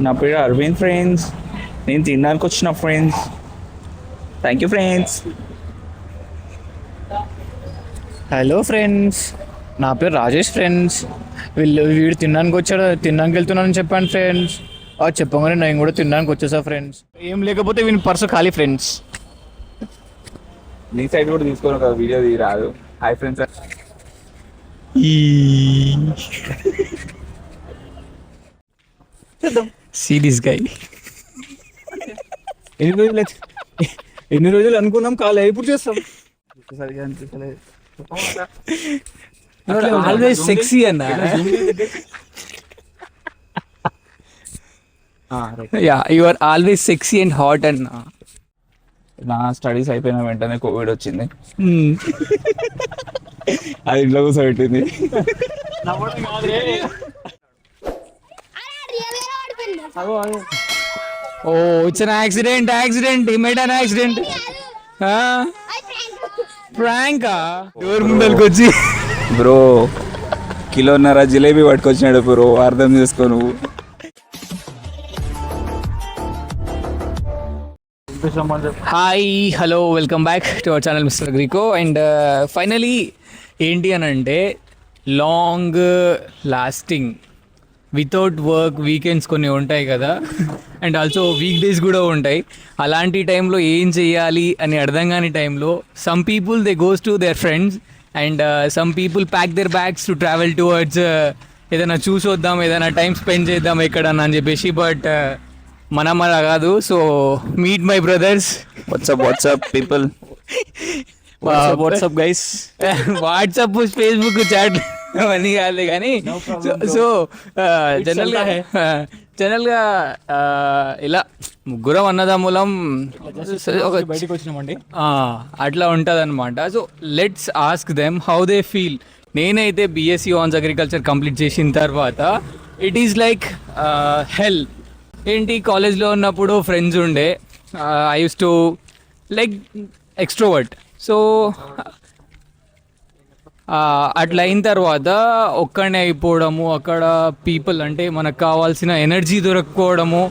నా పేరు అరవింద్ ఫ్రెండ్స్. నేను తినడానికి వచ్చిన friends. Thank you friends. Hello friends, నా పేరు రాజేష్ ఫ్రెండ్స్. వీడు తినడానికి వచ్చాడు, తినడానికి వెళ్తున్నానని చెప్పాను ఫ్రెండ్స్. చెప్పగానే నేను కూడా తినడానికి వచ్చేసా ఫ్రెండ్స్. ఏం లేకపోతే వీని పర్సు ఖాళీ ఫ్రెండ్స్. నీ సైడ్ కూడా తీసుకోను కదా, వీడియో రాదు. Hi friends. See this guy. ఎన్ని రోజులు అనుకున్నాం, కాలే ఇప్పుడు చేస్తాం. ఆల్వేస్ సెక్సీ అన్న. Yeah, you are always sexy and hot అన్న. నా స్టడీస్ అయిపోయిన వెంటనే కోవిడ్ వచ్చింది. అది ఇంట్లో కూర్చోబెట్టింది. Oh it's an accident he made an accident. ప్రాంకా? ఎవరు ముందరికి వచ్చి బ్రో కిలోన్నర జిలేబీ పట్టుకొచ్చినాడు బ్రో, అర్థం చేసుకో నువ్వు. Hi, hello, welcome back to our channel mister Greco. And finally ఏంటి అని అంటే, long lasting without work weekends కొన్ని ఉంటాయి కదా, అండ్ ఆల్సో వీక్ డేస్ కూడా ఉంటాయి. అలాంటి టైంలో ఏం చేయాలి అని అర్థం కాని టైంలో some people they goes to their friends and some people pack there bags to travel towards ఏదైనా చూసొద్దాం, ఏదైనా టైం స్పెండ్ చేద్దాం ఎక్కడన్నా అని చెప్పేసి. బట్ మనం అలా కాదు. So meet my brothers. What's up people, what's up guys. WhatsApp, Facebook chat అవన్నీ కాదు కానీ, సో జనరల్గా ఇలా ముగ్గురం అన్నదమ్ములం బయటకు వచ్చినామండి, అట్లా ఉంటుంది అనమాట. So let's ask them how they feel. నేనైతే బీఎస్సీ ఆన్స్ అగ్రికల్చర్ కంప్లీట్ చేసిన తర్వాత ఇట్ ఈస్ లైక్ హెల్. ఏంటి, కాలేజ్లో ఉన్నప్పుడు ఫ్రెండ్స్ ఉండే, I use to like extrovert. So అట్లా అయిన తర్వాత ఒక్కడనే అయిపోవడము, అక్కడ పీపుల్ అంటే మనకు కావాల్సిన ఎనర్జీ దొరకపోవడము,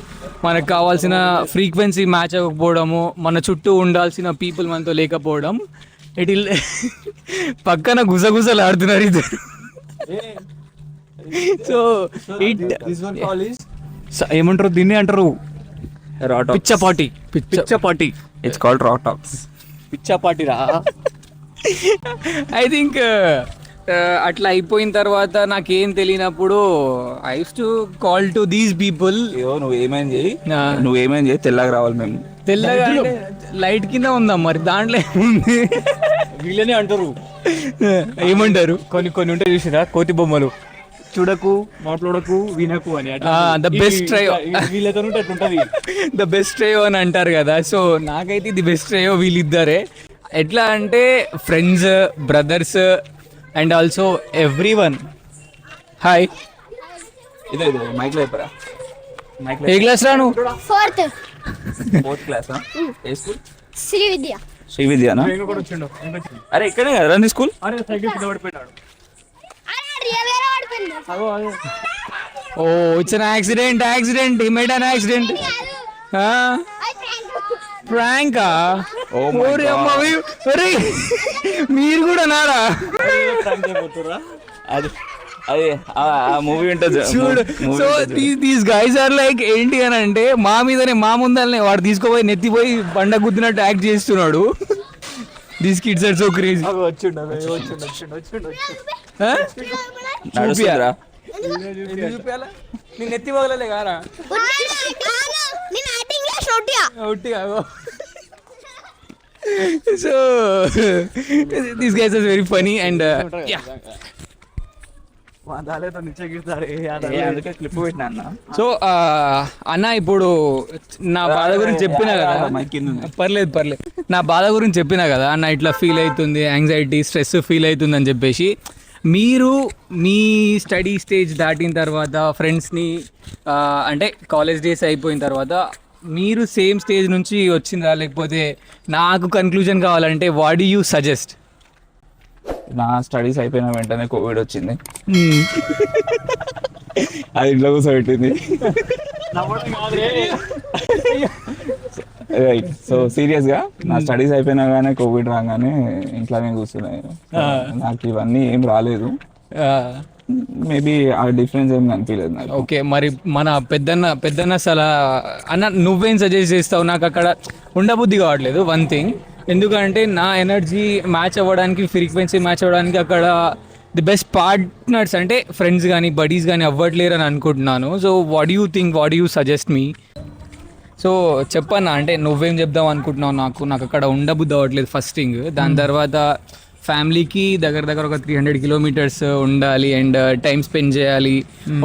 మనకు కావాల్సిన ఫ్రీక్వెన్సీ మ్యాచ్ అవ్వకపోవడము, మన చుట్టూ ఉండాల్సిన పీపుల్ మనతో లేకపోవడం. ఇట్ పక్కన గుసగుసలు ఆడుతున్నారు ఇద్దరు. సో ఇట్ ఏమంటారు దీన్ని, అంటారు పిచ్చపాటి. ఇట్స్ కాల్డ్ రా టాక్స్. పిచ్చపాటి రా. ఐ థింక్ అట్లా అయిపోయిన తర్వాత నాకేం తెలియనప్పుడు I use to call to these people. నువ్వేమైనా చేయి, తెల్లగా రావాలి మేము. తెల్లగా లైట్ కింద ఉందాం, మరి దాంట్లో వీళ్ళనే అంటారు. ఏమంటారు, కొన్ని ఉంటాయి చూసిరా, కోతి బొమ్మలు, చూడకు, మాట్లాడకు, వినకు అని. ద బెస్ట్ ట్రయో వీళ్ళతో ఉంటది, ద బెస్ట్ ట్రయో అని అంటారు కదా. సో నాకైతే ది బెస్ట్ ట్రయో వీళ్ళిద్దరే. ఎట్లా అంటే friends, brothers and also every one. Hi, ఇదే మైక్లో చెప్పరా. ఏ క్లాస్ రాను? Fourth class. ఏ స్కూల్? శ్రీ విద్యనా? అరే ఇక్కడే కదా నీ school. Oh it's an accident he made an accident. ప్రాంకా? మీరు కూడా నారా? అది ఆ మూవీ ఉంటుంది చూడు. So these guys are like ఏంటి అని అంటే, మా మీదనే, మా ముందరనే వాడు తీసుకోపోయి నెత్తిపోయి బండ గుద్దినట్టు యాక్ట్ చేస్తున్నాడు. These kids are so crazy. చూపియారా? నేను నెత్తి పగలలే కారా? So these guys are very funny and so అన్న ఇప్పుడు నా బాధ గురించి చెప్పినా కదా, పర్లేదు, నా బాధ గురించి చెప్పినా కదా అన్న, ఇట్లా ఫీల్ అవుతుంది, యాంగ్జైటీ, స్ట్రెస్ ఫీల్ అవుతుంది అని చెప్పేసి. మీరు మీ స్టడీ స్టేజ్ దాటిన తర్వాత ఫ్రెండ్స్ని అంటే కాలేజ్ డేస్ అయిపోయిన తర్వాత మీరు సేమ్ స్టేజ్ నుంచి వచ్చిందా, లేకపోతే నాకు కన్క్లూజన్ కావాలంటే వాట్ డు యూ సజెస్ట్? నా స్టడీస్ అయిపోయిన వెంటనే కోవిడ్ వచ్చింది. అది ఇంట్లో కూర్చోబెట్టింది. రైట్. సో సీరియస్గా నా స్టడీస్ అయిపోయినాగానే కోవిడ్ రాగానే ఇంట్లోనే కూర్చున్నాయి. నాకు ఇవన్నీ ఏం రాలేదు. మేబీ ఆ డిఫరెన్స్ ఏం కనిపించలేదు నాకు. ఓకే, మరి మన పెద్దన్న సలహా అన్న నువ్వేం సజెస్ట్ చేస్తావు? నాకు అక్కడ ఉండబుద్ధి కావట్లేదు వన్ థింగ్, ఎందుకంటే నా ఎనర్జీ మ్యాచ్ అవ్వడానికి, ఫ్రీక్వెన్సీ మ్యాచ్ అవ్వడానికి అక్కడ ది బెస్ట్ పార్ట్నర్స్ అంటే ఫ్రెండ్స్ కానీ బడీస్ కానీ అవ్వట్లేరు అని అనుకుంటున్నాను. So what you think, what you suggest me? So చెప్పన్నా, అంటే నువ్వేం చెప్దాం అనుకుంటున్నావు? నాకు అక్కడ ఉండబుద్ధి అవ్వట్లేదు ఫస్ట్ థింగ్. దాని తర్వాత ఫ్యామిలీకి దగ్గర ఒక 300 కిలోమీటర్స్ ఉండాలి అండ్ టైం స్పెండ్ చేయాలి.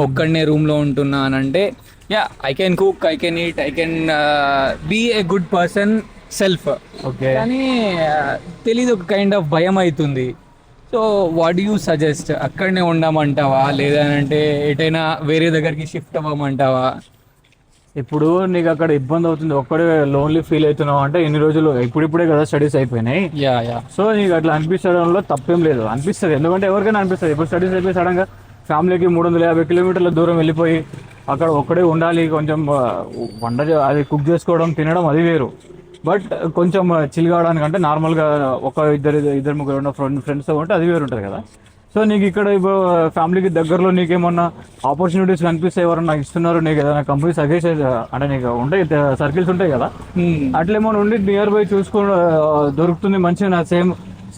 ఒక్కడనే రూమ్లో ఉంటున్నా అని అంటే yeah, I can cook, I can eat, I can be a good person self. Okay, కానీ తెలీదు, ఒక కైండ్ ఆఫ్ భయం అవుతుంది. So what you suggest? అక్కడనే ఉండమంటావా, లేదంటే ఎటైనా వేరే దగ్గరికి షిఫ్ట్ అవ్వమంటావా? ఇప్పుడు నీకు అక్కడ ఇబ్బంది అవుతుంది, ఒక్కడే లోన్లీ ఫీల్ అవుతున్నావు అంటే ఇన్ని రోజులు ఇప్పుడిప్పుడే కదా స్టడీస్ అయిపోయినాయి. యా సో నీకు అట్లా అనిపించడంలో తప్పేం లేదు, అనిపిస్తుంది. ఎందుకంటే ఎవరికైనా అనిపిస్తుంది. ఇప్పుడు స్టడీస్ అయిపోయి సడన్గా ఫ్యామిలీకి 350 కిలోమీటర్ల దూరం వెళ్ళిపోయి అక్కడ ఒక్కడే ఉండాలి, కొంచెం అది కుక్ చేసుకోవడం తినడం అది వేరు. బట్ కొంచెం చిల్ కావడానికి అంటే నార్మల్గా ఇద్దరు ముగ్గురు ఉన్న ఫ్రెండ్స్తో ఉంటే అది వేరు ఉంటుంది కదా. సో నీకు ఇక్కడ ఇప్పుడు ఫ్యామిలీకి దగ్గరలో నీకేమన్నా ఆపర్చునిటీస్ కనిపిస్తే ఎవరన్నా ఇస్తున్నారు, నీకు ఏదైనా కంపెనీ సజెస్ట్ అంటే నీకు ఉంటాయి సర్కిల్స్ ఉంటాయి కదా, అట్లేమో ఉండి నియర్ బై దొరుకుతుంది మంచిగా, నా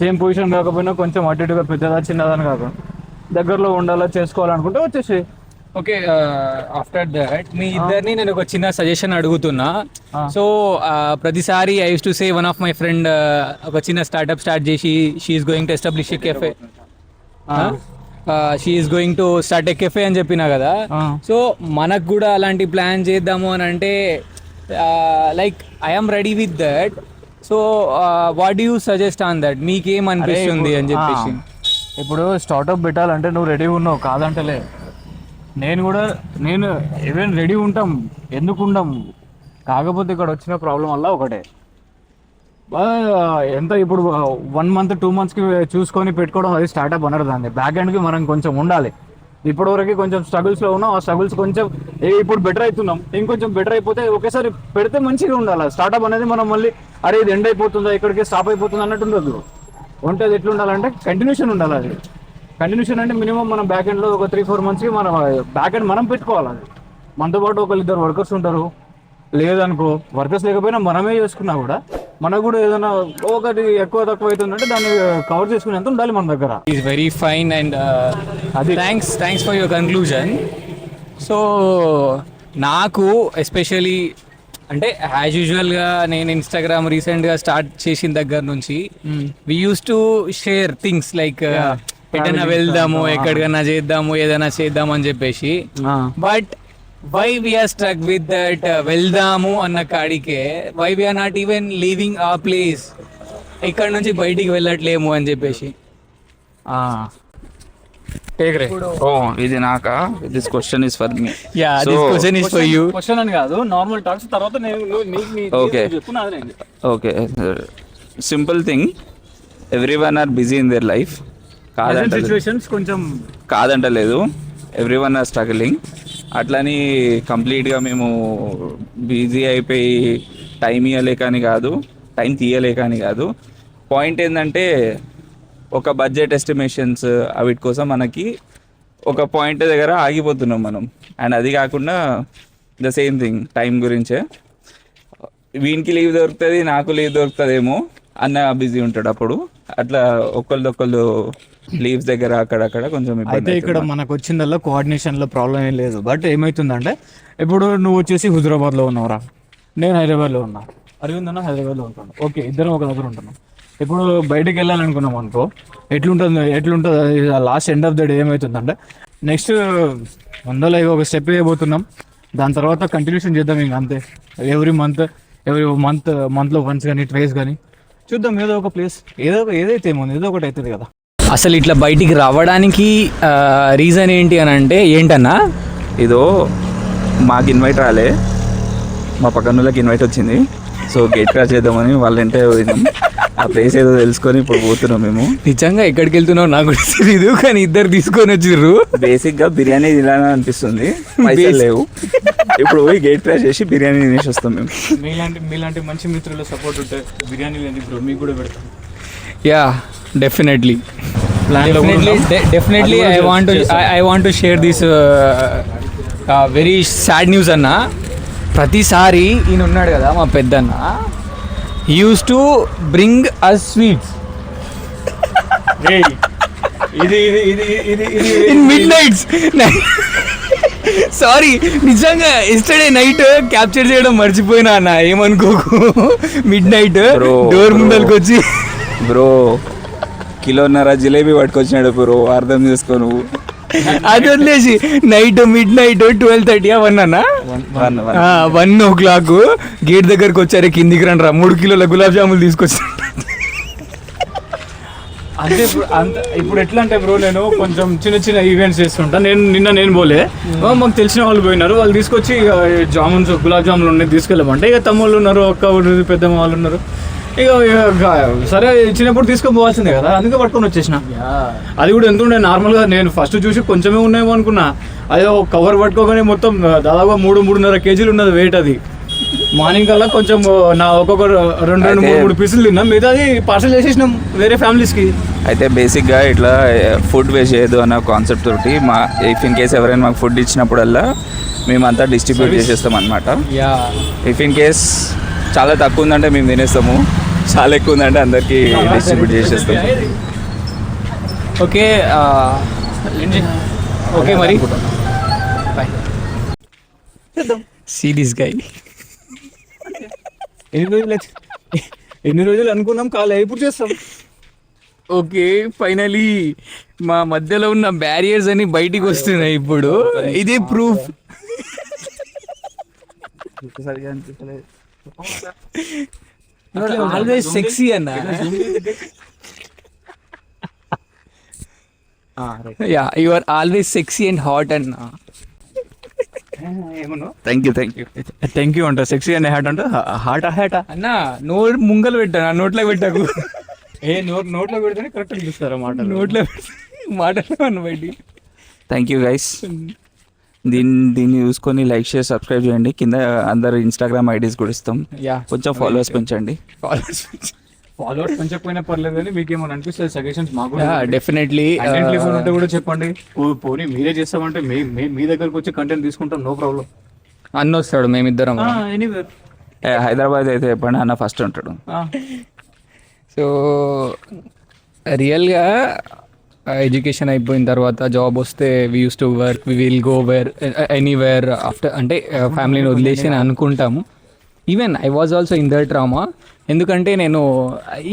సేమ్ పొజిషన్ కాకపోయినా కొంచెం అటు ఇటుగా పెద్దదా చిన్నదని కాకుండా దగ్గరలో ఉండాలా చేసుకోవాలనుకుంటే వచ్చేసి. ఓకే, ఆఫ్టర్ దట్ మీ ఇద్దరిని నేను ఒక చిన్న సజెషన్ అడుగుతున్నా. సో ప్రతిసారి I use to say one of my friend ఒక చిన్న స్టార్ట్అప్ స్టార్ట్ చేసి she's going to establish a cafe, she's going to start a cafe అని చెప్పినా కదా. సో మనకు కూడా అలాంటి ప్లాన్ చేద్దాము అని అంటే like I'm ready with that. So what you suggest on that? మీకేం అనిపిస్తుంది అని చెప్పేసి. ఇప్పుడు స్టార్ట్అప్ పెట్టాలంటే నువ్వు రెడీ ఉన్నావు కాదంటలే, నేను ఈవెన్ రెడీ ఉంటాం, ఎందుకు ఉండం. కాకపోతే ఇక్కడ వచ్చిన ప్రాబ్లం వల్ల ఒకటే, ఎంత ఇప్పుడు 1 month 2 monthsకి చూసుకొని పెట్టుకోవడం అది స్టార్ట్అప్ అనరు. దాన్ని బ్యాక్ ఎండ్కి మనం కొంచెం ఉండాలి. ఇప్పటివరకు కొంచెం స్ట్రగుల్స్లో ఉన్నాం, ఆ స్ట్రగుల్స్ కొంచెం ఇప్పుడు బెటర్ అవుతున్నాం, ఇంకొంచెం బెటర్ అయిపోతే ఒకేసారి పెడితే మంచిగా ఉండాలి. స్టార్ట్అప్ అనేది మనం మళ్ళీ అరే ఇది ఎండ్ అయిపోతుందా, ఇక్కడికి స్టాప్ అయిపోతుంది అన్నట్టు ఉండదు. ఉంటుంది ఎట్లా ఉండాలంటే కంటిన్యూషన్ ఉండాలి. అది కంటిన్యూషన్ అంటే మినిమం మనం బ్యాక్ ఎండ్లో ఒక 3-4 monthsకి మనం బ్యాక్ ఎండ్ మనం పెట్టుకోవాలి. అది మనతో పాటు 1-2 వర్కర్స్ ఉంటారు, లేదనుకో వర్కర్స్ లేకపోయినా మనమే చేసుకున్నా కూడా మనకు కూడా ఏదైనా ఒకటి ఎక్కువ తక్కువ అవుతుందంటే దాన్ని కవర్ చేసుకునేంత ఉండాలి మన దగ్గర. ఈజ్ వెరీ ఫైన్ అండ్ అది thanks for your conclusion. So నాకు ఎస్పెషలీ అంటే యాజ్ యూజువల్గా నేను ఇన్స్టాగ్రామ్ రీసెంట్గా స్టార్ట్ చేసిన దగ్గర నుంచి we use to share things like ఎటైనా వెళ్దాము, ఎక్కడికైనా చేద్దాము, ఏదైనా చేద్దాము అని చెప్పేసి. But why we are struck with that వెళ్దాము అన్న కాడికే why we are not even leaving ఆ ప్లేస్, ఇక్కడ నుంచి బయటికి వెళ్ళట్లేము అని చెప్పేసి. ఇది నాకా? This question is for me. Yeah, this question is for you. Question అని కాదు, నార్మల్ టాక్స్ తర్వాత okay, simple thing, everyone are busy in their life. Situations కొంచెం కాదంటలేదు, ఎవ్రీవన్ ఆర్ స్ట్రగలింగ్. అట్లని కంప్లీట్గా మేము బిజీ అయిపోయి టైం ఇవ్వలేక అని కాదు, టైం తీయలేక అని కాదు. పాయింట్ ఏంటంటే ఒక బడ్జెట్ ఎస్టిమేషన్స్ వీటి కోసం మనకి ఒక పాయింట్ దగ్గర ఆగిపోతున్నాం మనం. అండ్ అది కాకుండా ద సేమ్ థింగ్ టైం గురించే, వీనికి లీవ్ దొరుకుతుంది, నాకు లీవ్ దొరుకుతుందేమో అన్న బిజీ ఉంటాడు అప్పుడు. అట్లా ఒకళ్ళు లీవ్స్ దగ్గర అక్కడక్కడ కొంచెం అయితే ఇక్కడ మనకు వచ్చిందల్లా కోఆర్డినేషన్లో ప్రాబ్లం ఏం లేదు. బట్ ఏమవుతుందంటే ఇప్పుడు నువ్వు వచ్చేసి హుజరాబాద్లో ఉన్నావురా, నేను హైదరాబాద్లో ఉన్నా, అరవింద్ అన్న హైదరాబాద్లో ఉంటాను. ఓకే, ఇద్దరం ఒక దగ్గర ఉంటున్నాం. ఇప్పుడు బయటకు వెళ్ళాలనుకున్నాం అనుకో, ఎట్లుంటుంది last end of the day ఏమవుతుందంటే నెక్స్ట్ 100 ఒక స్టెప్ వేయబోతున్నాం. దాని తర్వాత కంటిన్యూషన్ చేద్దాం ఇంకా అంతే. ఎవ్రీ మంత్లో వన్స్ కానీ ట్వైస్ కానీ చూద్దాం, ఏదో ఒక ప్లేస్ ఏదైతే ఏముంది ఏదో ఒకటి అవుతుంది కదా. అసలు ఇట్లా బయటికి రావడానికి రీజన్ ఏంటి అని అంటే ఏంటన్నా, ఇదో మాకు ఇన్వైట్ రాలే, మా పక్కన వాళ్ళకి ఇన్వైట్ వచ్చింది. సో గేట్ క్రాస్ చేద్దామని వాళ్ళంటే పోయినాం. ప్లేస్ ఏదో తెలుసుకొని ఇప్పుడు పోతున్నాం మేము. నిజంగా ఎక్కడికి వెళ్తున్నావు నాకు కూడా తెలీదు, కానీ ఇద్దరు తీసుకొని వచ్చిర్రు. బేసిక్ గా బిర్యానీ తినాలని అనిపిస్తుంది, పైసలు లేవు. ఇప్పుడు పోయి గేట్ క్రాష్ చేసి బిర్యానీ తినేసి వస్తాం మేము. మీలాంటి మంచి మిత్రుల సపోర్ట్ ఉంటే బిర్యానీ లేని బ్రో మీకు కూడా పెడతాం. Yeah definitely I want to share this very sad news అన్న. ప్రతిసారి ఈయన ఉన్నాడు కదా మా పెద్దన్న, use to bring us sweets in mid nights. Sorry, నిజంగా ఎస్టర్డే నైట్ క్యాప్చర్ చేయడం మర్చిపోయినా అన్న, ఏమనుకోకు. మిడ్ నైట్ డోర్ ముందరికి వచ్చి బ్రో 1.5 కిలో జిలేబీ పట్టుకొచ్చినాడు బ్రో, అర్థం చేసుకో నువ్వు. అది వదిలేసి మిడ్ నైట్ 12:30 1 అన్న 1 o'clock గేట్ దగ్గరకు వచ్చారు, కిందికి రండి 3 కిలోల గులాబ్ జాములు తీసుకొచ్చి. అంటే ఇప్పుడు ఎట్లా అంటే బ్రో, నేను కొంచెం చిన్న ఈవెంట్స్ చేస్తుంటా. నేను పోలే, మాకు తెలిసిన వాళ్ళు పోయినారు, వాళ్ళు తీసుకొచ్చి జామున్స్ గులాబ్ జాములు ఉన్నాయి తీసుకెళ్ళమంటే, ఇక తమ్ముళ్ళు ఉన్నారు, అక్క ఉన్నారు, పెద్దమ్మ వాళ్ళు ఉన్నారు. ఇక సరే చిన్నప్పుడు తీసుకొని పోవాల్సిందే కదా, అందుకే పట్టుకొని వచ్చేసిన. అది కూడా ఎంత ఉండే నార్మల్గా, నేను ఫస్ట్ చూసి కొంచెమే ఉన్నాయేమో అనుకున్నా. అదే కవర్ పట్టుకోగానే మొత్తం దాదాపుగా 3-3.5 kgs ఉన్నది వెయిట్. అది మార్నింగ్ కల్లా కొంచెం నా ఒక్కొక్కరు 2-3 పీసులు తిన్నాం, మిగతా అది పార్సల్ చేసేసినాం వేరే ఫ్యామిలీస్కి. అయితే బేసిక్గా ఇట్లా ఫుడ్ వేస్ట్ చేయదు అన్న కాన్సెప్ట్ తోటి ఇఫ్ ఇన్ కేస్ ఎవరైనా మాకు ఫుడ్ ఇచ్చినప్పుడల్లా మేమంతా డిస్ట్రిబ్యూట్ చేసేస్తాం అనమాట. ఇఫ్ ఇన్ కేస్ చాలా తక్కువ ఉందంటే మేము తినేస్తాము, చాలా ఎక్కువ ఉందంటే అందరికీ డిస్ట్రిబ్యూట్ చేసేస్తాం. ఓకే ఓకే మరి సీ దిస్ గై. ఎన్ని రోజులు అనుకున్నాం, కాలే ఇప్పుడు చేస్తాం. ఓకే ఫైనలీ మా మధ్యలో ఉన్న బ్యారియర్స్ అని బయటికి వస్తున్నాయి ఇప్పుడు. ఇదే ప్రూఫ్. ఆల్వేస్ సెక్సీ అన్న. Yeah you are always sexy and hot అన్న. థ్యాంక్ యూ అంట. సెక్సీ అండ్ హ్యాట్ అంట. హ్యాటా అన్న నోరు ముంగలు పెట్టాను, నోట్లో పెట్టకు. నోట్లో పెడితేనే కరెక్ట్ అనిపిస్తారు మాట. నోట్లో మాటలు అన్న బయటికి. Thank you guys. దీన్ని చూసుకొని లైక్ షేర్ సబ్స్క్రైబ్ చేయండి. కింద అందరు ఇన్స్టాగ్రామ్ ఐడీస్ కూడా ఇస్తాం, కొంచెం ఫాలోవర్స్ పెంచండి. ఫాలోవర్స్ పెంచకపోయినా పర్లేదు, కానీ మీకు ఏమైనా అనిపిస్తుంది సజెషన్స్ మాకు డెఫినెట్లీ ఉంటే కూడా చెప్పండి. పోనీ మీరే చేస్తామంటే మీ దగ్గరకు వచ్చి కంటెంట్ తీసుకుంటాం, నో ప్రాబ్లం. అన్న వస్తాడు, మేమిద్దరం. హైదరాబాద్ అయితే చెప్పండి, అన్న ఫస్ట్ ఉంటాడు. సో రియల్గా ఎడ్యుకేషన్ అయిపోయిన తర్వాత జాబ్ వస్తే we use to work, we will go anywhere after, అంటే ఫ్యామిలీని వదిలేసి అని అనుకుంటాము. Even I was also in that drama. ఎందుకంటే నేను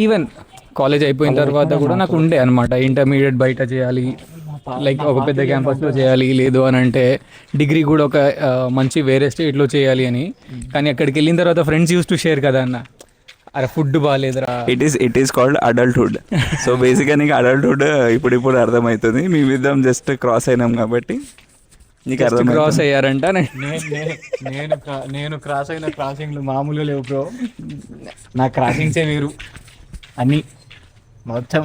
ఈవెన్ కాలేజ్ అయిపోయిన తర్వాత కూడా నాకు ఉండే అనమాట, ఇంటర్మీడియట్ బయట చేయాలి, లైక్ ఒక పెద్ద క్యాంపస్లో చేయాలి, లేదు అని అంటే డిగ్రీ కూడా ఒక మంచి వేరే స్టేట్లో చేయాలి అని. కానీ అక్కడికి వెళ్ళిన తర్వాత ఫ్రెండ్స్ యూస్ టు షేర్ కదా అన్న, అరే ఫుడ్ బాగాలేదురా. It is called adulthood. So బేసిక్గా నీకు అడల్ట్హుడ్ ఇప్పుడు అర్థమవుతుంది. మేమిద్దరం జస్ట్ క్రాస్ అయినాం కాబట్టి నీకు అర్థం. క్రాస్ అయ్యారంట. నేను క్రాస్ అయిన క్రాసింగ్లు మామూలుగా లేవు బ్రో. నా క్రాసింగ్సే వేరు అన్నీ, మొత్తం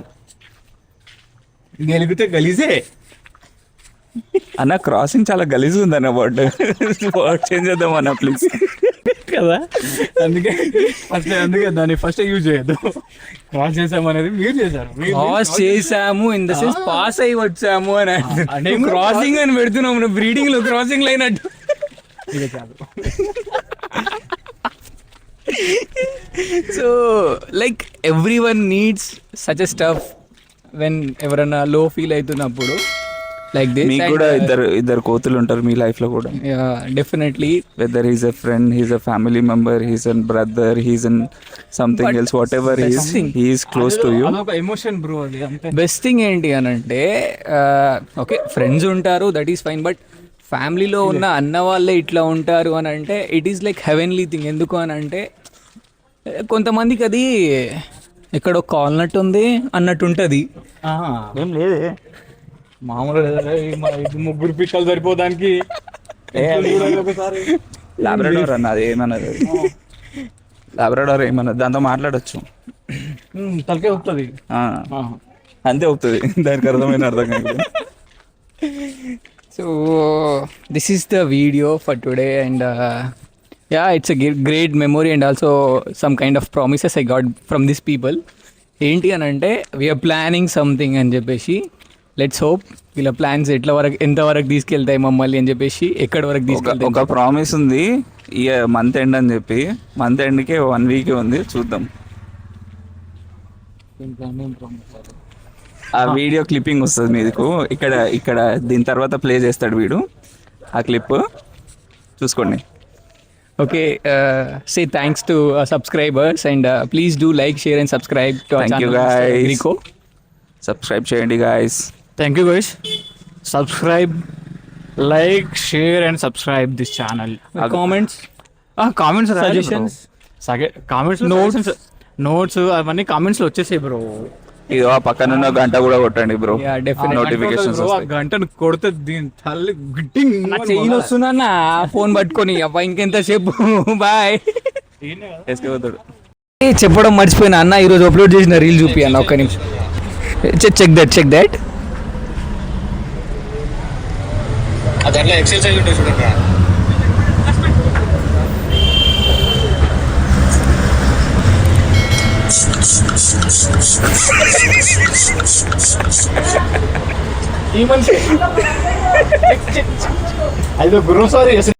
గెలిగితే గలీజే అన్న. క్రాసింగ్ చాలా గలీజ్ ఉంది అన్న. వర్డ్ చేంజ్ చేద్దాం అన్న ప్లీజ్ కదా. అందుకే దాన్ని ఫస్ట్ యూజ్ చేయొద్దు. క్రాస్ చేసాము అనేది మీరు చేశారు. క్రాస్ చేసాము ఇన్ ద సెన్స్ పాస్ అయ్యి వచ్చాము అని అంటే క్రాసింగ్ అని పెడుతున్నాము, బ్రీడింగ్ లో క్రాసింగ్ అయినట్టు. So like every one needs such a stuff when ఎవరన్నా లో ఫీల్ అవుతున్నప్పుడు. లైక్ దిస్ మీకు కూడా ఇద్దరు కోతులు ఉంటారు మీ లైఫ్ లో కూడా. Definitely. Whether he's a friend, he's a family member, he's a brother, he's an something else, whatever he is close to you. Emotion bro అది. బెస్ట్ థింగ్ ఏంటి అని అంటే, ఓకే ఫ్రెండ్స్ ఉంటారు, దట్ ఈస్ ఫైన్, బట్ ఫ్యామిలీలో ఉన్న అన్న వాళ్ళే ఇట్లా ఉంటారు అని అంటే it is like heavenly thing. ఎందుకు అని అంటే కొంతమందికి అది ఎక్కడో కాల్నట్టు ఉంది అన్నట్టు ఉంటుంది. ఏం లేదే మామూలు ముగ్గురు పిక్కలు సరిపోదానికి. లాబ్రాడోర్ అన్న, అది ఏమన్నది లాబ్రాడోర్ ఏమన్నది, దాంతో మాట్లాడచ్చు. తలకే వస్తుంది. అంతే అవుతుంది, దానికి అర్థమైన అర్థం కాదు. So this is the video for today, and yeah, it's a great memory and also some kind of promises I got from these people. ఏంటి అని అంటే వీఆర్ ప్లానింగ్ సంథింగ్ అని చెప్పేసి, లెట్స్ హోప్ వీళ్ళ ప్లాన్స్ ఎంతవరకు తీసుకెళ్తాయి మమ్మల్ని అని చెప్పేసి, ఎక్కడి వరకు తీసుకెళ్తాయి. ఒక ప్రామిస్ ఉంది, ఈ మంత్ ఎండ్ అని చెప్పి. మంత్ ఎండ్కి 1 వీక్ ఉంది, చూద్దాం. ఆ వీడియో క్లిప్పింగ్ వస్తుంది మీకు ఇక్కడ దీని తర్వాత ప్లే చేస్తాడు వీడు, ఆ క్లిప్ చూసుకోండి. Okay, say thanks to subscribers and please do like, share and subscribe to our Thank channel, you guys. Rico. Subscribe చేయండి guys. Thank you guys. Subscribe, like, share and subscribe this channel. Comments, comments, suggestions, comments, notes అవన్నీ కామెంట్స్లో వచ్చేసాయి bro. ఇది ఆ పక్కన ఉన్న గంట కూడా కొట్టండి బ్రో, yeah, definitely. నోటిఫికేషన్స్ వస్తాయి. గంటను కొడితే దీని తల్లి గిట్టింగ్ చెయ్యి వస్తుందన్న ఫోన్ పట్టుకొని అబ్బా ఇంకెంతసేపు. బాయ్. వేసుకుపోతాడు. చెప్పడం మర్చిపోయినా అన్న, ఈరోజు అప్లోడ్ చేసిన రీల్ చూపి అన్న, ఒక్క నిమిషం. చెక్ దట్ అదట్లా ఎక్సెల్ సైజ్ ఉంటుంది చూడండి. ఈ మనిషి అయితే గుర్రం సారీ